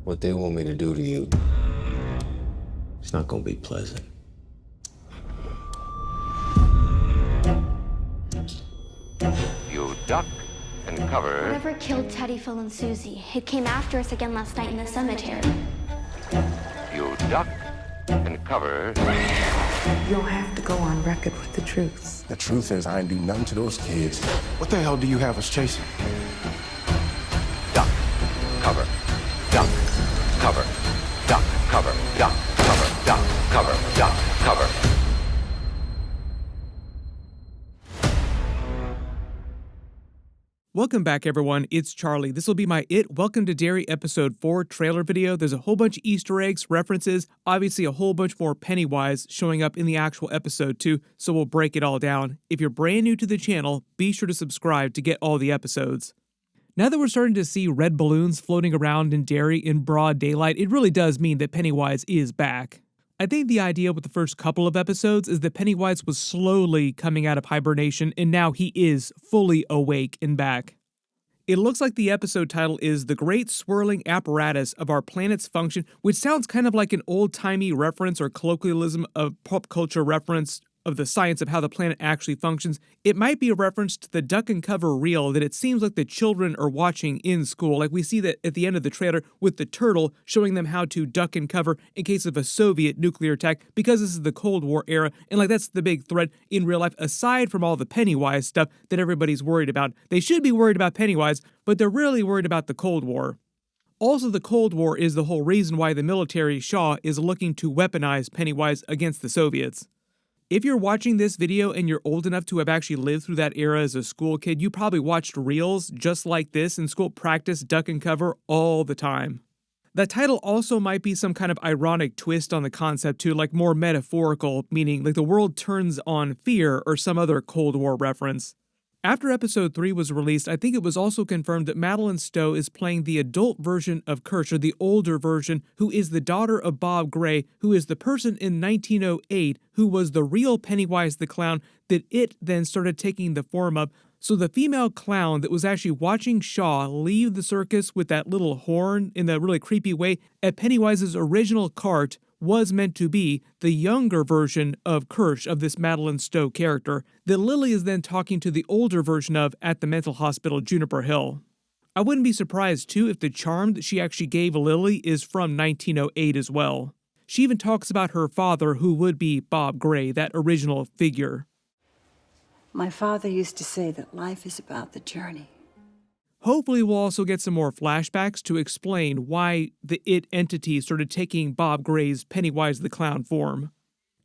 what they want me to do to you, it's not gonna be pleasant. You duck and cover. Whatever killed Teddy, Phil, and Susie, it came after us again last night in the cemetery. You duck and cover. You'll have to go on record with the truth. The truth is, I ain't do nothing to those kids. What the hell do you have us chasing? Duck, cover, duck, cover, duck, cover, duck, cover, duck, cover, duck, cover. Welcome back, everyone. It's Charlie. This will be my Welcome to Derry Episode 4 trailer video. There's a whole bunch of Easter eggs, references, obviously a whole bunch more Pennywise showing up in the actual episode too, so we'll break it all down. If you're brand new to the channel, be sure to subscribe to get all the episodes. Now that we're starting to see red balloons floating around in Derry in broad daylight, it really does mean that Pennywise is back. I think the idea with the first couple of episodes is that Pennywise was slowly coming out of hibernation and now he is fully awake and back. It looks like the episode title is The Great Swirling Apparatus of Our Planet's Function, which sounds kind of like an old-timey reference or colloquialism of pop culture reference of the science of how the planet actually functions. It might be a reference to the duck and cover reel that it seems like the children are watching in school. Like we see that at the end of the trailer with the turtle showing them how to duck and cover in case of a Soviet nuclear attack, because this is the Cold War era, and like that's the big threat in real life aside from all the Pennywise stuff that everybody's worried about. They should be worried about Pennywise, but they're really worried about the Cold War. Also, the Cold War is the whole reason why the military Shaw is looking to weaponize Pennywise against the Soviets. If you're watching this video and you're old enough to have actually lived through that era as a school kid, you probably watched reels just like this in school, practice duck and cover all the time. That title also might be some kind of ironic twist on the concept too, like more metaphorical, meaning like the world turns on fear or some other Cold War reference. After episode 3 was released, I think it was also confirmed that Madeline Stowe is playing the adult version of Kersh, or the older version, who is the daughter of Bob Gray, who is the person in 1908 who was the real Pennywise the Clown that it then started taking the form of. So the female clown that was actually watching Shaw leave the circus with that little horn in that really creepy way at Pennywise's original cart was meant to be the younger version of Kersh, of this Madeline Stowe character, that Lily is then talking to the older version of at the mental hospital Juniper Hill. I wouldn't be surprised too if the charm that she actually gave Lily is from 1908 as well. She even talks about her father, who would be Bob Gray, that original figure. My father used to say that life is about the journey. Hopefully we'll also get some more flashbacks to explain why the It entity started taking Bob Gray's Pennywise the Clown form.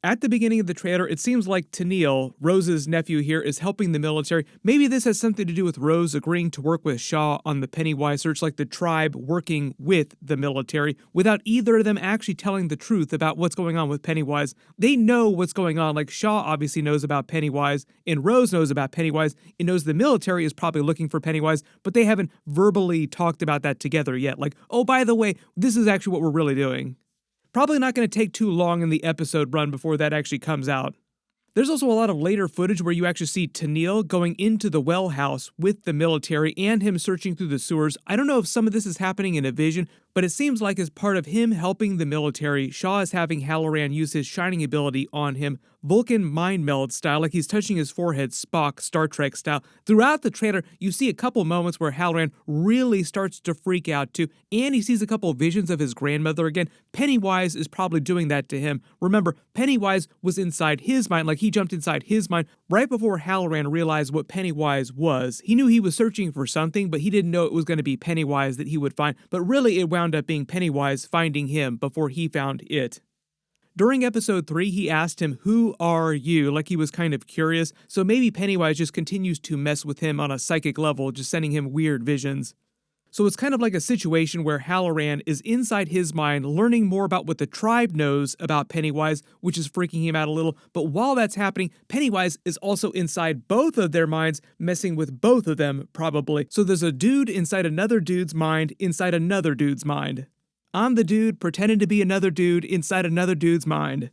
At the beginning of the trailer, it seems like Tennille, Rose's nephew here, is helping the military. Maybe this has something to do with Rose agreeing to work with Shaw on the Pennywise search, like the tribe working with the military, without either of them actually telling the truth about what's going on with Pennywise. They know what's going on, like Shaw obviously knows about Pennywise, and Rose knows about Pennywise, and knows the military is probably looking for Pennywise, but they haven't verbally talked about that together yet. Like, oh, by the way, this is actually what we're really doing. Probably not going to take too long in the episode run before that actually comes out. There's also a lot of later footage where you actually see Tennille going into the well house with the military and him searching through the sewers. I don't know if some of this is happening in a vision, but it seems like as part of him helping the military, Shaw is having Hallorann use his shining ability on him, Vulcan mind meld style, like he's touching his forehead, Spock, Star Trek style. Throughout the trailer, you see a couple moments where Hallorann really starts to freak out too, and he sees a couple visions of his grandmother again. Pennywise is probably doing that to him. Remember, Pennywise was inside his mind, like he jumped inside his mind right before Hallorann realized what Pennywise was. He knew he was searching for something, but he didn't know it was going to be Pennywise that he would find, but really it wound up being Pennywise finding him before he found it. During episode 3, he asked him, "Who are you?" like he was kind of curious, so maybe Pennywise just continues to mess with him on a psychic level, just sending him weird visions. So it's kind of like a situation where Hallorann is inside his mind learning more about what the tribe knows about Pennywise, which is freaking him out a little, but while that's happening, Pennywise is also inside both of their minds, messing with both of them, probably. So there's a dude inside another dude's mind, inside another dude's mind. I'm the dude pretending to be another dude inside another dude's mind.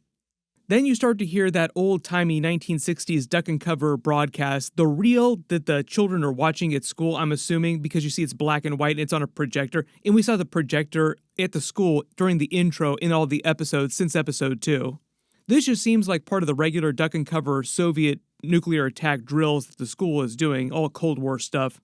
Then you start to hear that old-timey 1960s duck and cover broadcast, the reel that the children are watching at school, I'm assuming, because you see it's black and white and it's on a projector. And we saw the projector at the school during the intro in all the episodes since episode 2. This just seems like part of the regular duck and cover Soviet nuclear attack drills that the school is doing, all Cold War stuff.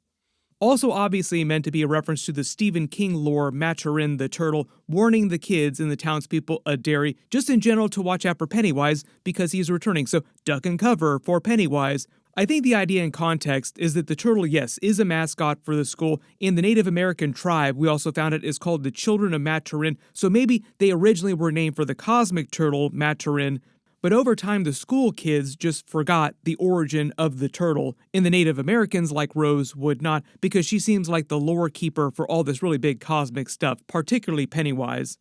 Also obviously meant to be a reference to the Stephen King lore Maturin the Turtle, warning the kids and the townspeople of Derry, just in general, to watch out for Pennywise because he's returning, so duck and cover for Pennywise. I think the idea in context is that the turtle, yes, is a mascot for the school. In the Native American tribe, we also found it is called the Children of Maturin, so maybe they originally were named for the cosmic turtle, Maturin, but over time the school kids just forgot the origin of the turtle, and the Native Americans, like Rose, would not, because she seems like the lore keeper for all this really big cosmic stuff, particularly Pennywise.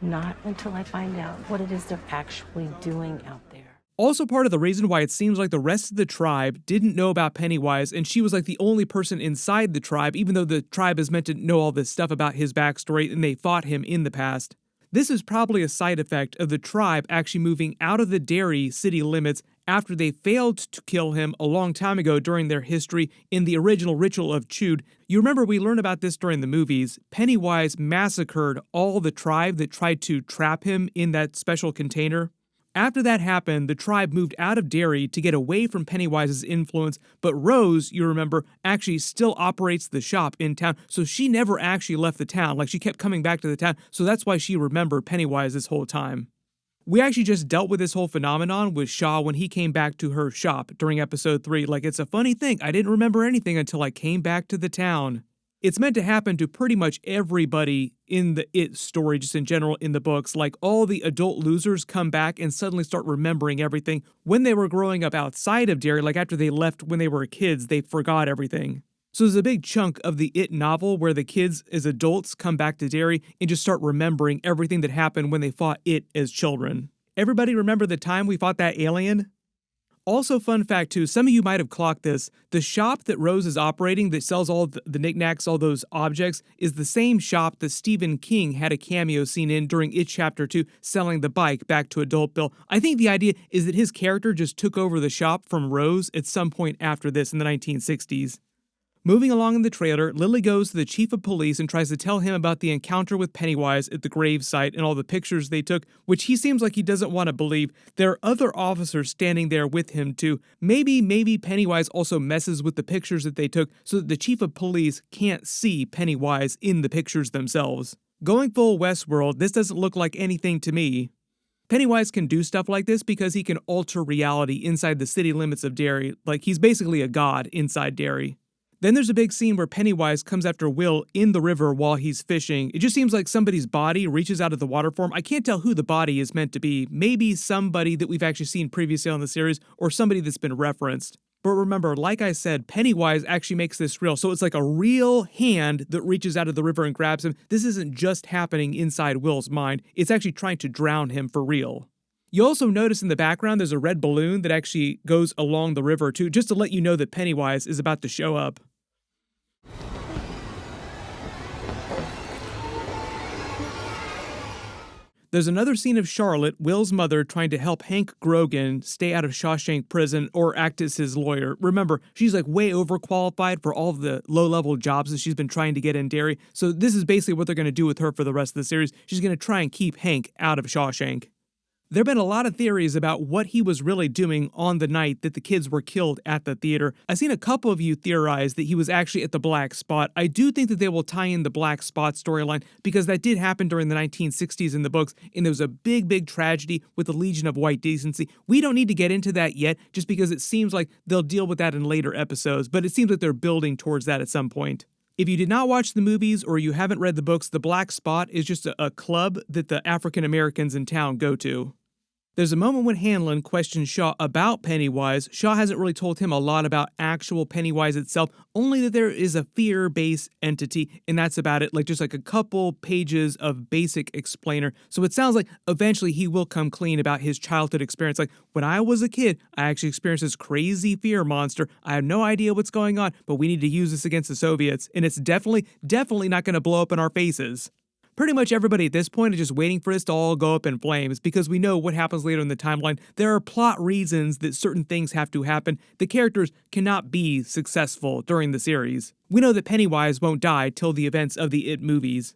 Not until I find out what it is they're actually doing out there. Also part of the reason why it seems like the rest of the tribe didn't know about Pennywise, and she was like the only person inside the tribe, even though the tribe is meant to know all this stuff about his backstory and they fought him in the past. This is probably a side effect of the tribe actually moving out of the Derry city limits after they failed to kill him a long time ago during their history in the original ritual of Chud. You remember we learned about this during the movies. Pennywise massacred all the tribe that tried to trap him in that special container. After that happened, the tribe moved out of Derry to get away from Pennywise's influence, but Rose, you remember, actually still operates the shop in town, so she never actually left the town. Like, she kept coming back to the town, so that's why she remembered Pennywise this whole time. We actually just dealt with this whole phenomenon with Shaw when he came back to her shop during episode 3. Like, it's a funny thing, I didn't remember anything until I came back to the town. It's meant to happen to pretty much everybody in the It story, just in general in the books. Like, all the adult losers come back and suddenly start remembering everything. When they were growing up outside of Derry, like after they left when they were kids, they forgot everything. So there's a big chunk of the It novel where the kids as adults come back to Derry and just start remembering everything that happened when they fought It as children. Everybody remember the time we fought that alien? Also, fun fact too, some of you might have clocked this, the shop that Rose is operating that sells all the knickknacks, all those objects, is the same shop that Stephen King had a cameo scene in during It Chapter 2, selling the bike back to Adult Bill. I think the idea is that his character just took over the shop from Rose at some point after this in the 1960s. Moving along in the trailer, Lily goes to the chief of police and tries to tell him about the encounter with Pennywise at the gravesite and all the pictures they took, which he seems like he doesn't want to believe. There are other officers standing there with him too. Maybe Pennywise also messes with the pictures that they took so that the chief of police can't see Pennywise in the pictures themselves. Going full Westworld, this doesn't look like anything to me. Pennywise can do stuff like this because he can alter reality inside the city limits of Derry. Like, he's basically a god inside Derry. Then there's a big scene where Pennywise comes after Will in the river while he's fishing. It just seems like somebody's body reaches out of the water for him. I can't tell who the body is meant to be. Maybe somebody that we've actually seen previously on the series, or somebody that's been referenced. But remember, like I said, Pennywise actually makes this real. So it's like a real hand that reaches out of the river and grabs him. This isn't just happening inside Will's mind. It's actually trying to drown him for real. You also notice in the background there's a red balloon that actually goes along the river too, just to let you know that Pennywise is about to show up. There's another scene of Charlotte, Will's mother, trying to help Hank Grogan stay out of Shawshank Prison or act as his lawyer. Remember, she's like way overqualified for all of the low-level jobs that she's been trying to get in Derry, so this is basically what they're going to do with her for the rest of the series. She's going to try and keep Hank out of Shawshank. There have been a lot of theories about what he was really doing on the night that the kids were killed at the theater. I've seen a couple of you theorize that he was actually at the Black Spot. I do think that they will tie in the Black Spot storyline because that did happen during the 1960s in the books, and there was a big tragedy with the Legion of White Decency. We don't need to get into that yet, just because it seems like they'll deal with that in later episodes, but it seems like they're building towards that at some point. If you did not watch the movies or you haven't read the books, the Black Spot is just a club that the African Americans in town go to. There's a moment when Hanlon questions Shaw about Pennywise. Shaw hasn't really told him a lot about actual Pennywise itself, only that there is a fear-based entity, and that's about it, like just like a couple pages of basic explainer. So it sounds like eventually he will come clean about his childhood experience. Like, when I was a kid, I actually experienced this crazy fear monster. I have no idea what's going on, but we need to use this against the Soviets, and it's definitely not going to blow up in our faces. Pretty much everybody at this point is just waiting for this to all go up in flames because we know what happens later in the timeline. There are plot reasons that certain things have to happen. The characters cannot be successful during the series. We know that Pennywise won't die till the events of the It movies.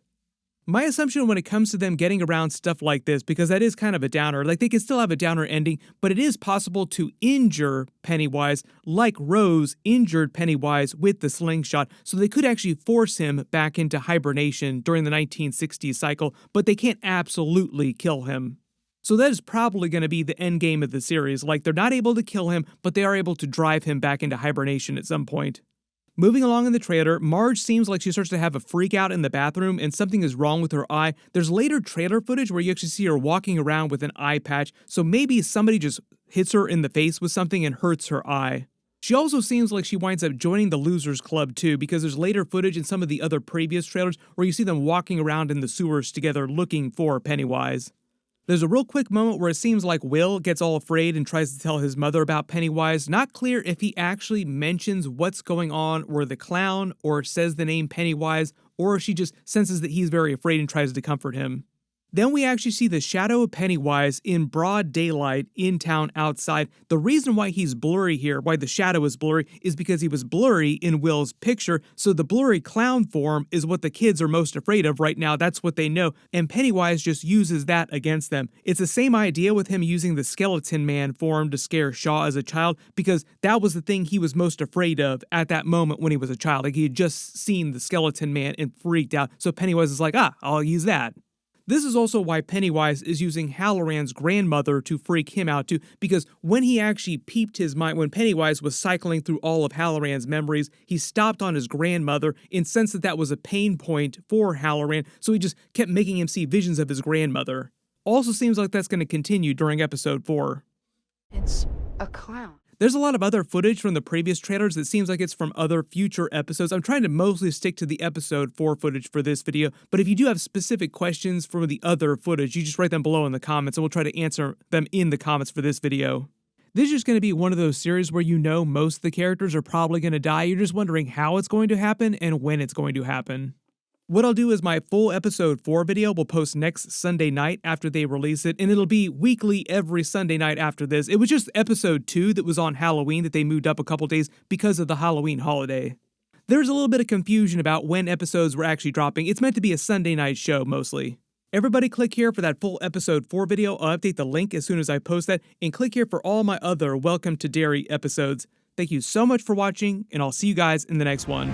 My assumption when it comes to them getting around stuff like this, because that is kind of a downer, like they can still have a downer ending, but it is possible to injure Pennywise like Rose injured Pennywise with the slingshot, so they could actually force him back into hibernation during the 1960s cycle, but they can't absolutely kill him. So that is probably going to be the end game of the series, like they're not able to kill him, but they are able to drive him back into hibernation at some point. Moving along in the trailer, Marge seems like she starts to have a freak out in the bathroom and something is wrong with her eye. There's later trailer footage where you actually see her walking around with an eye patch, so maybe somebody just hits her in the face with something and hurts her eye. She also seems like she winds up joining the Losers Club too, because there's later footage in some of the other previous trailers where you see them walking around in the sewers together looking for Pennywise. There's a real quick moment where it seems like Will gets all afraid and tries to tell his mother about Pennywise. Not clear if he actually mentions what's going on or the clown or says the name Pennywise, or if she just senses that he's very afraid and tries to comfort him. Then we actually see the shadow of Pennywise in broad daylight in town outside. The reason why he's blurry here, why the shadow is blurry, is because he was blurry in Will's picture, so the blurry clown form is what the kids are most afraid of right now. That's what they know, and Pennywise just uses that against them. It's the same idea with him using the skeleton man form to scare Shaw as a child, because that was the thing he was most afraid of at that moment when he was a child. Like, he had just seen the skeleton man and freaked out, so Pennywise is like, I'll use that. This is also why Pennywise is using Hallorann's grandmother to freak him out too, because when he actually peeped his mind, when Pennywise was cycling through all of Hallorann's memories, he stopped on his grandmother and sensed that that was a pain point for Hallorann, so he just kept making him see visions of his grandmother. Also seems like that's going to continue during episode 4. It's a clown. There's a lot of other footage from the previous trailers that seems like it's from other future episodes. I'm trying to mostly stick to the episode 4 footage for this video, but if you do have specific questions from the other footage, you just write them below in the comments and we'll try to answer them in the comments for this video. This is just going to be one of those series where you know most of the characters are probably going to die. You're just wondering how it's going to happen and when it's going to happen. What I'll do is my full episode 4 video will post next Sunday night after they release it, and it'll be weekly every Sunday night after this. It was just episode 2 that was on Halloween that they moved up a couple days because of the Halloween holiday. There's a little bit of confusion about when episodes were actually dropping. It's meant to be a Sunday night show mostly. Everybody click here for that full episode 4 video. I'll update the link as soon as I post that, and click here for all my other Welcome to Derry episodes. Thank you so much for watching, and I'll see you guys in the next one.